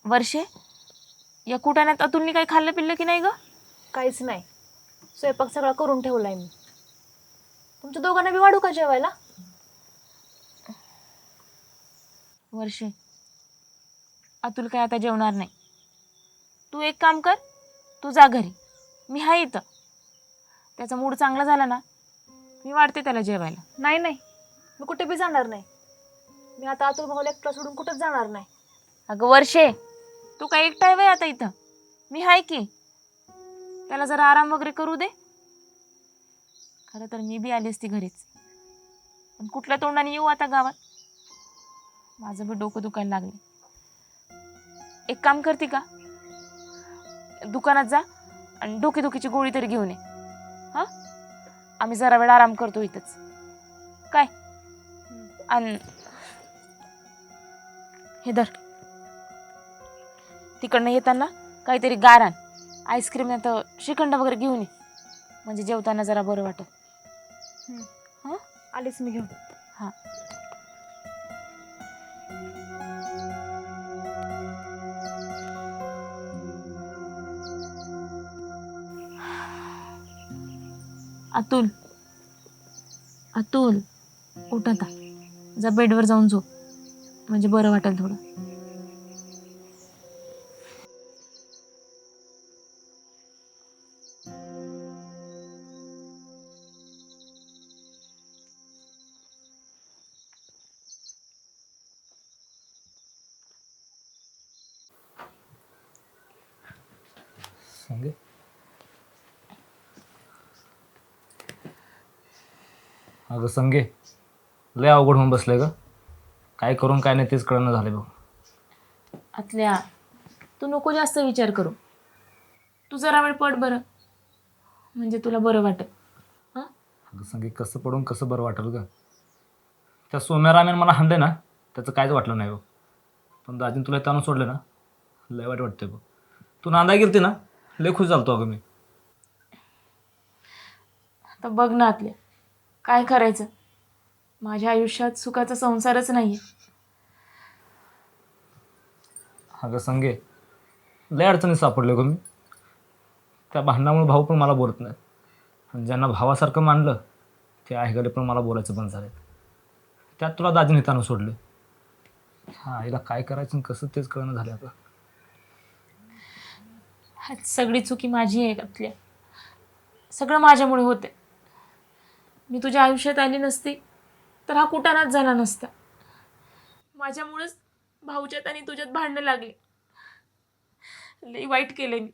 वर्षे, या कुटाण्यात अतुलनी काही खाल्लं पिल्लं की नाही ग? काहीच नाही. स्वयंपाक सगळा करून ठेवलाय मी. तुमच्या दोघांना बी वाढू का जेवायला? वर्षे, अतुल काय आता जेवणार नाही. तू एक काम कर, तू जा घरी, मी आहे इथं. त्याचा मूड चांगला झाला ना मी वाढते त्याला जेवायला. नाही नाही, मी कुठे बी जाणार नाही. मी आता अतुल भाऊला एकटा सोडून कुठंच जाणार नाही. अगं वर्षे, तू काय एकटा आहे वय आता इथं? मी आहे की. त्याला जरा आराम वगैरे करू दे. खरं तर मी बी आली असती घरीच, पण कुठल्या तोंडाने येऊ आता गावात? माझं बी डोकं दुखायला लागले. एक काम करते का, दुकानात जा आणि डोकेदुखीची गोळी तरी घेऊन ये. हां, आम्ही जरा वेळ आराम करतो इथंच. काय? आणि हे धर, तिकडनं येताना काहीतरी गारान आईस्क्रीम नाही तर श्रीखंड वगैरे घेऊन ये, म्हणजे जेवताना जरा बरं वाटत. हां, आलीच मी घेऊन. हां. अतुल, अतुल उठ आता, जा बेडवर जाऊन झोप, म्हणजे बरं वाटेल थोडं. संगे अगं संगे लय अवघड होऊन बसलंय ग. काय करून काय नाही तेच कळणं झाले बघ. आतल्या तू नको जास्त विचार करू. तू जरा वेळ पड बरं, म्हणजे तुला बरं वाटेल. हां अगं संगे कसं पडून कसं बरं वाटेल ग. त्या सोम्या रामेन मला हाणले ना त्याचं काहीच वाटलं नाही बघ. पण दाजीन तुला ताणून सोडलं ना लय वाईट वाटतंय बघ. तू नांदा गेलती ना लय खुश झालतो अगं मी. आता बघ ना आतल्या, काय करायचं. माझ्या आयुष्यात सुखाचा संसारच नाही. अगं संगे लय अडचणीत सापडले गं मी. त्या भांडणामुळे भाऊ पण मला बोलत नाही. आणि ज्यांना भावासारखं मानलं ते आईकडे पण मला बोलायचं बंद झाले. त्यात तुला दाजीने ताणून सोडले. हा आईला काय करायचं आणि कसं तेच कळणं झालं आता. सगळी चुकी माझी आहे आतल्या. सगळं माझ्यामुळे होते. मी तुझ्या आयुष्यात आली नसती तर हा कुटाणाच झाला नसता. माझ्यामुळेच भाऊच्यात आणि तुझ्यात भांडणं लागली. लई वाईट केलंय मी.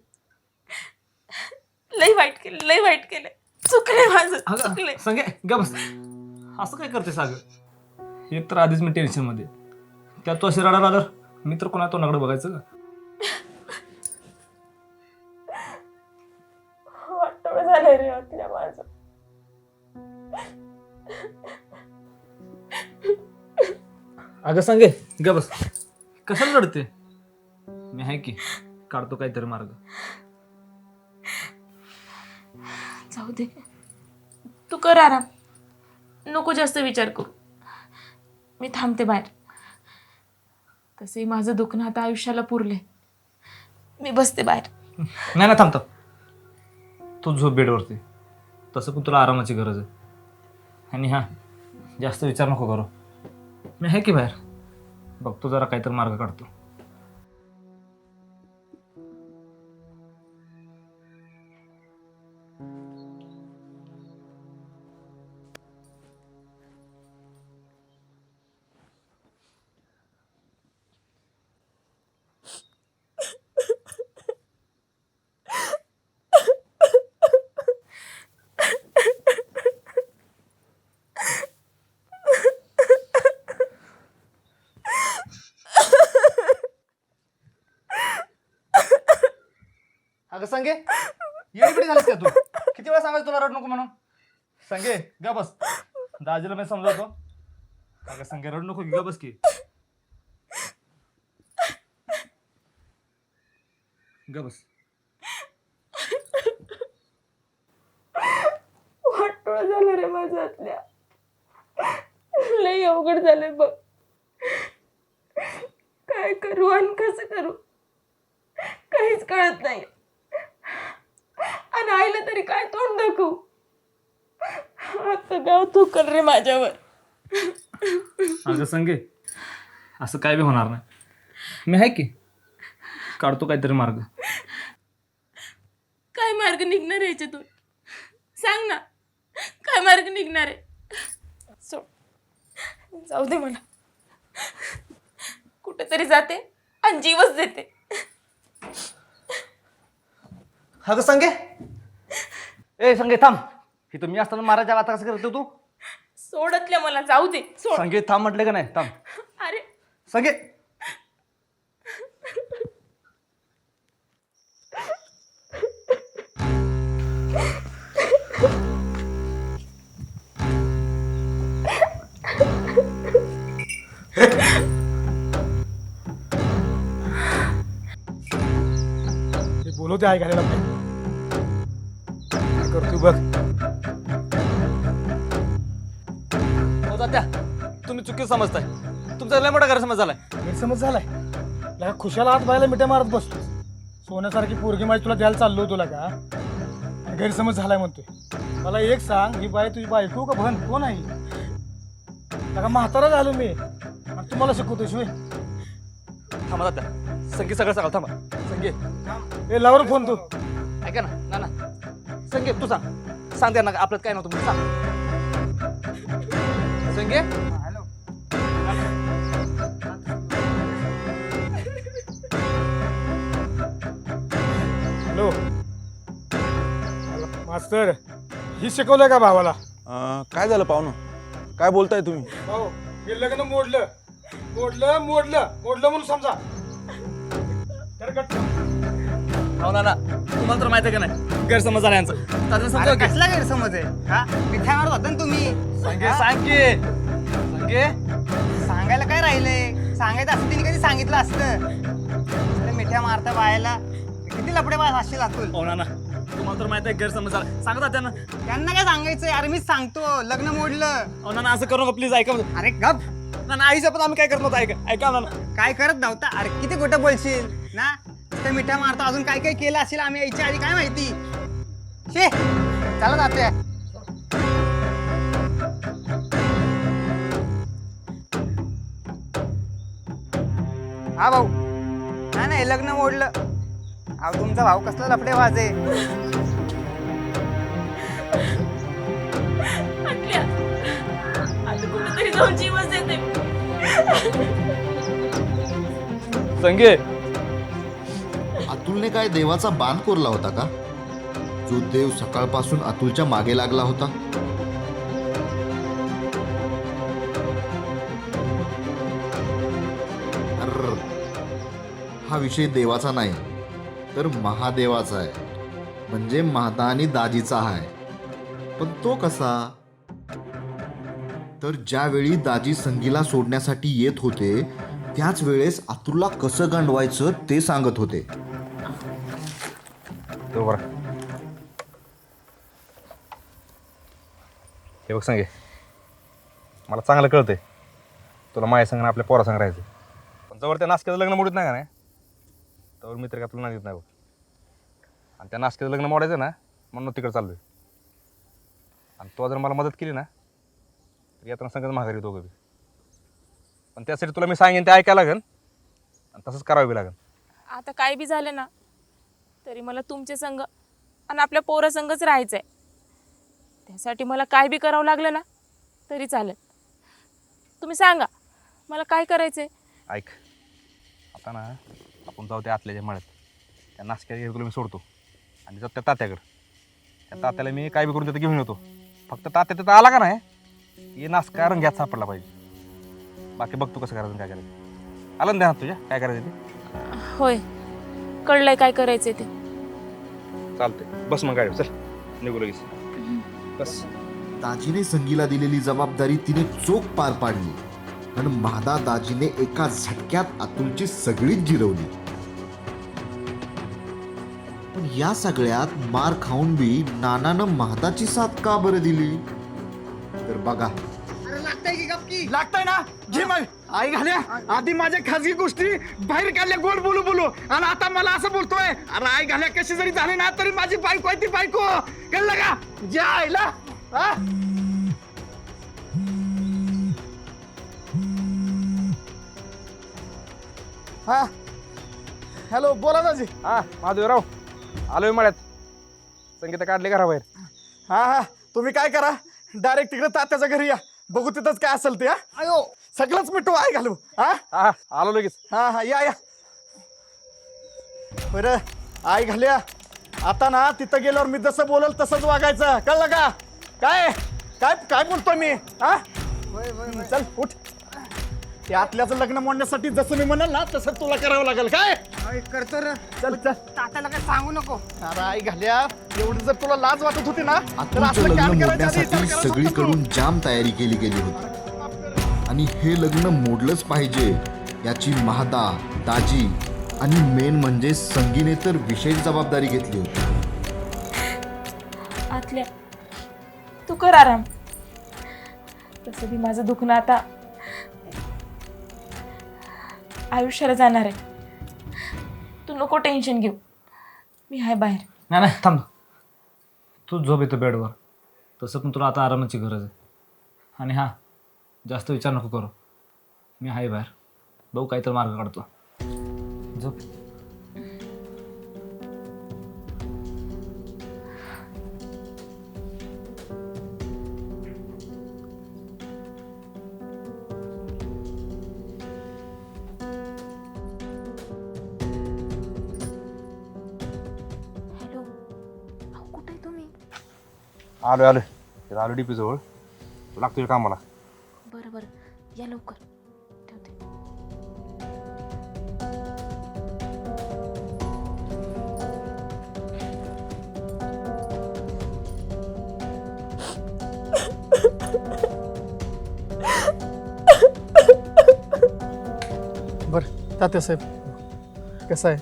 लई वाईट केलं, लई वाईट केलंय. चुकलंय माझं, चुकलंय. संगे ग बस. असं काय करते सागं. एक तर आधीच मी टेन्शनमध्ये, त्यात तू अशी रडायला आल्यावर मी तर कोणा तोंडाकडे बघायचं का. वाटोळं झालंय रे आतल्या माझं. अगं सांगे ग बस. कशाला रडते. मी आहे की काढतो काहीतरी मार्ग. जाऊ दे, तू कर आराम. नको जास्त विचार करू. मी थांबते बाहेर. तसंही माझं दुखणं आता आयुष्याला पुरलंय. मी बसते बाहेर. नाही ना थांबतो. तू झोप बेडवरती. तसं पण तुला आरामाची गरज आहे. आणि हां जास्त विचार नको करू. मी आहे की बाहेर. बघतो जरा काहीतरी मार्ग काढतो. अगं संगे येडीबिडी झालीस का तू. किती वेळा सांगायचं तुला रड नको म्हणून. संगे ग बस. दाजीला मी समजावतो. अगं संगे रड नको की ग बस की. ग बस. वाटोळं झालं रे माझं आतल्या. लई अवघड झालंय बघ. काय करू आणि कसं करू काहीच कळत नाही. आणि आईला तरी काय तोंड दाखवू. आता गाव तू कर रे माझ्यावर. अगं संगे असं काय बी होणार नाही. मी आहे की काढतो काहीतरी मार्ग. काय मार्ग निघणार आहे याच्यातून सांग ना. काय मार्ग निघणार आहे. सोड, जाऊ दे मला. कुठेतरी जाते आणि जीवच देते. अगं संगे ए संगे थांब. ही तुम्ही असताना महाराजा आता कसं करतो तू. सोडतल्या मला. जाऊ दे सोड. संगे थांब म्हटलं का नाही. थांब अरे संगे. बोलवते आहे घालायला करतो बघ. हो तात्या तुम्ही चुकीचं समजताय. तुमचा लय मोठा गैरसमज झालाय. गैरसमज झालाय. लगा खुशाला हात बायला मिठ्या मारत बसतो. सोन्यासारखी पोरगी माझी तुला द्यायला चाललो तुला का. आणि गैरसमज झालाय म्हणतोय. मला एक सांग ही बाई तुझी बायको का बहन कोण आहे. लगा म्हातारा झालो मी आणि तुम्हाला शिकवतोय शिवाय. थांबा तात्या. संगे सगळं सांगा. थांबा संगे. ए लावर फोन तू. ऐका ना ना संगे तू सांग त्यांना आपल्यात काय नव्हतं म्हणून सांग. संगे हॅलो. हॅलो मास्तर ही शिकवलंय का भावाला? काय झालं पाहुणं? काय बोलताय तुम्ही? हो हे लग्न मोडलं मोडलं मोडलं मोडलं म्हणून समजा. तर गट्ट. हो ना तुम्हाला तर माहिती आहे का नाही गैरसमज झाला यांचा. तात्याला अरे समजावं की. कसला गैरसमज आहे हा? मिठ्या मारत होता ना तुम्ही. संगे सांग की संगे. सांगायला काय राहिलंय? सांगायचं असतं तिने कधी सांगितलं असतं. अरे मिठ्या मारता बायला किती लपडे बाय असतील अतुल. हो ना तुम्हाला तर माहिती आहे गैरसमज झाला. सांगा तात्यांना. त्यांना काय सांगायचंय? अरे मीच सांगतो लग्न मोडलं. हो ना असं करू नका प्लीज ऐका. अरे गप. ना आईच्या पण आम्ही काय करत नव्हतं. ऐका ना. काय करत नव्हता? अरे किती गोटं बोलशील ना? ते मिठ्या मारतो अजून काय काय केलं असेल आम्ही यायच्या आधी काय माहिती. शे चला जाते. हा भाऊ. नाही लग्न मोडलं. अहो तुमचा भाऊ कसला लफडे वाजे. आटल्या. आता कुठेतरी जाऊन जीवच देते. संगे अतुलने काय देवाचा बाण कोरला होता का, जो देव सकाळपासून अतुलच्या मागे लागला होता? अर्र, हा विषय देवाचा नाही तर महादेवाचा आहे, म्हणजे माता आणि दाजीचा आहे. पण तो कसा? तर ज्यावेळी दाजी संगीला सोडण्यासाठी येत होते त्याच वेळेस अतुलला कसं गंडवायचं ते सांगत होते. तो बरं. हे बघ सांगे, मला चांगलं कळतंय तुला माझ्या संग आपल्या पोरा संग राहायचं. पण जवळ त्या नासक्याचं लग्न मोडत नाही का नाही तर मित्र का तुला नाही देत नाही बघ. आणि त्या नासक्याचं लग्न मोडायचं ना म्हणून तिकडे चाललोय. आणि तो जर मला मदत केली ना तर येताना संगत माघारी दोघं बी. पण त्यासाठी तुला मी सांगेन ते ऐकायला लागेल आणि तसंच करावं बी लागेल. आता काय बी झालं ना तरी मला तुमचे संग आणि आपल्या पोरा संगच राहायचंय. त्यासाठी मला काय बी करावं लागलं ना तरी चालेल. तुम्ही सांगा मला काय करायचंय. ऐक आता ना आपण जाऊ त्या आतल्याच्या मळ्यात. त्या नाशक्या तुला मी सोडतो आणि जाऊ त्या तात्याकडं. त्या तात्याला मी काय बी करून तिथं घेऊन येतो. फक्त तात्या तिथं आला का नाही हे नासका रंग्यात सापडला पाहिजे. बाकी बघ तू कसं करायचं काय करायचं. आलं ना ध्यानात तुझ्या काय करायचं ते? होय कळलंय काय करायचंय ते. चालतंय बस मग गाडी चल निघू लगेच. बस. दाजीने संगीला दिलेली जबाबदारी तिने चोख पार पाडली आणि महादा दाजीने एका झटक्यात अतुलची सगळीच जिरवली. पण या सगळ्यात मार खाऊन बी नानानं महादाची साथ का बरं दिली? तर बघा, अरे लागतंय की गपकी. लागतंय ना घे मग. आई घाल्या आधी माझ्या खाजगी गोष्टी बाहेर काढल्या गोड बोलू बोलू आणि आता मला असं बोलतोय. अरे आई घाल्या कशी जरी झाली ना तरी माझी बायको आहे ती बायको. कळलं का? ज्या आईला हा? हा हॅलो बोला दाजी. हा महादेवराव आलोय मळ्यात. संगीता काढले घराबाहेर. हा हा तुम्ही काय करा डायरेक्ट तिकडे तात्याच्या घरी या. बघू तिथंच काय असेल ते. हा अयो सगळंच मिठू आई घालू. हा हा आलो लगेच. हा हा या बरं आई घाल्या. आता ना तिथं गेल्यावर मी जसं बोलल तसंच वागायचं. कळलं का? काय काय काय बोलतोय मी? हा चल उठ. ते आतल्याचं लग्न मोडण्यासाठी जसं मी म्हणाल ना तसं तुला करावं लागेल. काय करतो रे. चल चल. तात्याला काय सांगू नको. अरे आई घाल्या एवढी जर तुला लाज वाटत होती ना तर अतुलचं असलं लग्न कान करायच्या आधी मोडण्यासाठी विचार करायला नको सगळीकडून तू. जाम तयारी केली गेली होती आणि हे लग्न मोडलंच पाहिजे याची महादा दाजी आणि मेन म्हणजे संगीने तर विशेष जबाबदारी घेतली होती. आतल्या तू कर आराम. तसं बी माझं दुखणं आता आयुष्याला जाणार आहे. तू नको टेन्शन घेऊ. मी आहे बाहेर. नाही थांब. तू झोप येतो बेडवर. तसं पण तुला आता आरामाची गरज आहे. आणि हां जास्त विचार नको करू. मी आहे बाहेर. बघू काहीतरी मार्ग काढतो. झोप. हॅलो अहो कुठे आहे तुम्ही? आलो इथं आलो डीपी जवळ तू लागतो कामाला. बरं बरं या लवकर ठेवते. बरं तात्यासाहेब कसं आहे,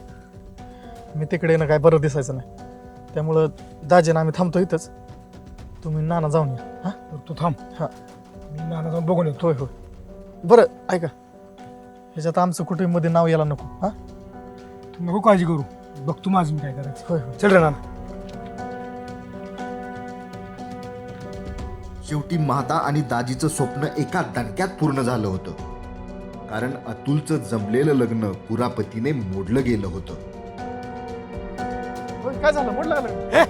मी तिकडे येणं काय बरं दिसायचं नाही, त्यामुळं दाजीनं आम्ही थांबतो इथंच. तुम्ही नाना जाऊन या. हां तू थांब. हां मी नाना जाऊन बघून येतो. होय होय. बरं ऐका, ह्याच्यात आमचं कुटुंबमध्ये नाव यायला नको. हां तू नको काळजी करू, बघ तू माझं मी काय करायचं. होय होय. चल रे नाना. शेवटी मादा आणि दाजीचं स्वप्न एका दणक्यात पूर्ण झालं होतं, कारण अतुलचं जमलेलं लग्न कुरापतीने मोडलं गेलं होतं. होय, काय झालं मोडलं का?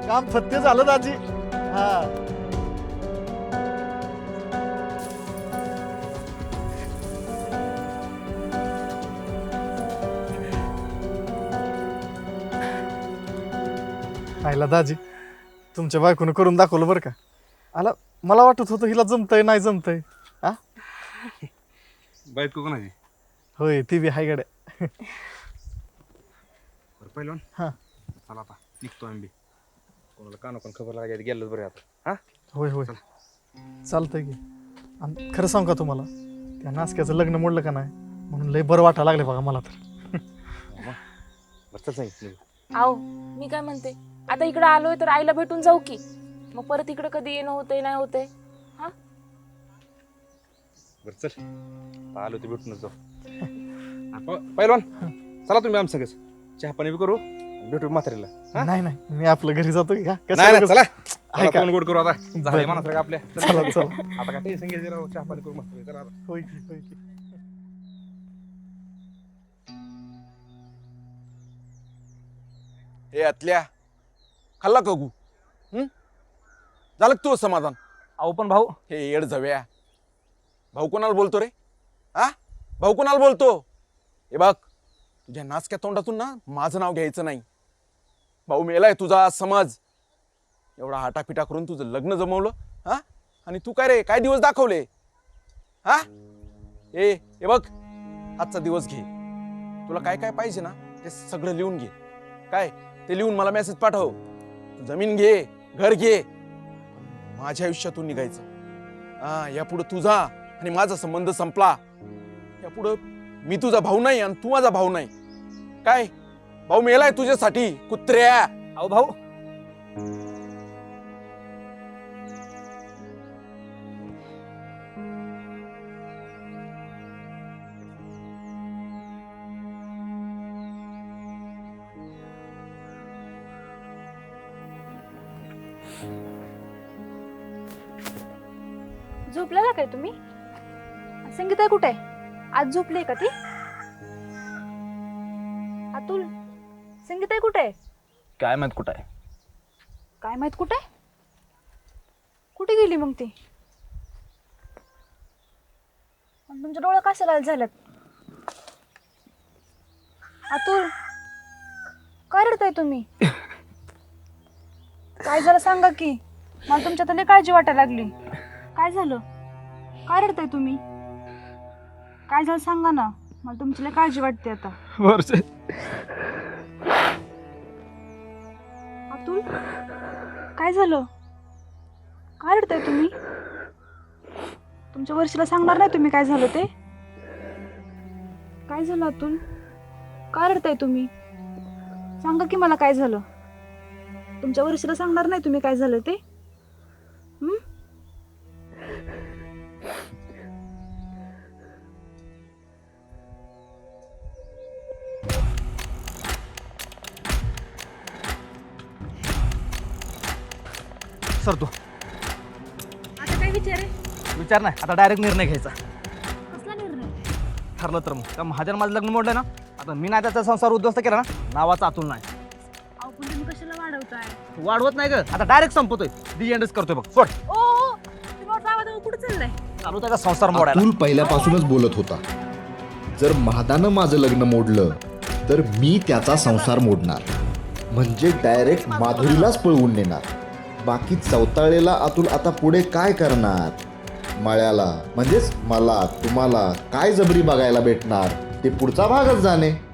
काम फत्ते झालं दाजी. हा आईला दाजी, तुमच्या बायकोनं करून दाखवलं बरं का. आला मला वाटत होतं हिला जमतंय नाही जमतंय. हा बायको कोणाची? होय ती बी हाय गड्या. बरं पहिलवान. हां चला आता निघतो आम्ही. कोणाला कानाकोन खबर लागायला गेलोच बरं आता. हां होय होय चालतंय की. आणि खरं सांगू का तुम्हाला, त्या नासक्याचं लग्न मोडलं का नाही म्हणून लय बरं वाटायला लागले बघा मला तर. बरं चल सांगितलं. आहो मी काय म्हणते, आता इकडे आलोय तर आईला भेटून जाऊ की, मग परत इकडे कधी येणं होतंय नाही होतंय. बरं चल आता आलो ते भेटूनच जाऊ. पहिलवान चला तुम्ही आमचं सगळंच चहा पाणी बी करू आणि भेटू म्हातारीला. हां? नाही नाही मी आपलं घरी जातो की. नाही नाही चला ऐका. फोन गोड करू आता. झाले बरं. म्हणा आपल्या. चला चला. आता काय टेन्शन घ्यायचं राव, चहा पाणी करू मस्त. चला आता. होय की होय की. हे आतल्या खाल्ला का गु? झालं का तू समाधान? अहो पण भाऊ, हे येड झव्या, भाऊ कोणाला बोलतो रे? हा भाऊ कोणाला बोलतो? हे बघ, तुझ्या नासक्या तोंडातून ना माझं नाव घ्यायचं नाही. भाऊ मेलाय तुझा समज. एवढा हाटापिटा करून तुझं लग्न जमवलं. हा आणि तू काय रे, काय दिवस दाखवले? हा हे बघ, आजचा दिवस घे. तुला काय काय पाहिजे ना ते सगळं लिहून घे. काय ते लिहून मला मेसेज पाठव. तू जमीन घे, घर घे, माझ्या आयुष्यातून निघायचं. हा यापुढं तुझा आणि माझा संबंध संपला. यापुढं मी तुझा भाऊ नाही आणि तू माझा भाऊ नाही. काय भाऊ मेलाय तुझ्यासाठी कुत्र्या. अहो भाऊ, झोपलेला काय तुम्ही? संगीता कुठे आहे? आज झोपली का ती? अतुल, संगीता कुठे आहे? काय माहित कुठं आहे. काय माहित कुठे आहे? कुठे गेली मग ती? आणि तुमच्या डोळ्या कशा लाल झाल्यात? अतुल, काय रडताय तुम्ही? काय झालं सांगा की, मला तुमच्या तरी काळजी वाटायला लागली. काय झालं? काय रडताय तुम्ही? काय झालं सांगा ना, मला तुमची लय काळजी वाटते आता. अतुल, काय झालं? काय रडताय तुम्ही? तुमच्या वर्षीला सांगणार नाही तुम्ही काय झालं ते? काय झालं अतुल? काय रडताय तुम्ही? सांगा की मला काय झालं. तुमच्या वर्षीला सांगणार नाही तुम्ही काय झालं ते? सर तू आता काय विचार आहे? विचार नाही, आता डायरेक्ट निर्णय घ्यायचा. कसला निर्णय? ठरलं तर मग त्या महाजन माझं लग्न मोडलं ना, आता मी नाही त्याचा संसार उद्ध्वस्त केला ना, नावाचा अतुल नाही. अहो पण तुम्ही कशाला वाढवताय? वाढवत नाही ग, आता डायरेक्ट संपवतोय. दी एंडच करतोय बघ. सोड. ओ तुम्ही आवाज कुठे चाललाय? चालू त्याचा संसार मोडायला. अतुल पहिल्यापासूनच बोलत होता, जर महादानं माझं लग्न मोडलं तर मी त्याचा संसार मोडणार. म्हणजे डायरेक्ट माधुरीलाच पळवून नेणार. बाकी चवताळलेला अतुल आता पुढे काय करणार? माळ्याला म्हणजेच मला तुम्हाला काय जबरी बघायला भेटणार ते पुढचा भागच जाणे.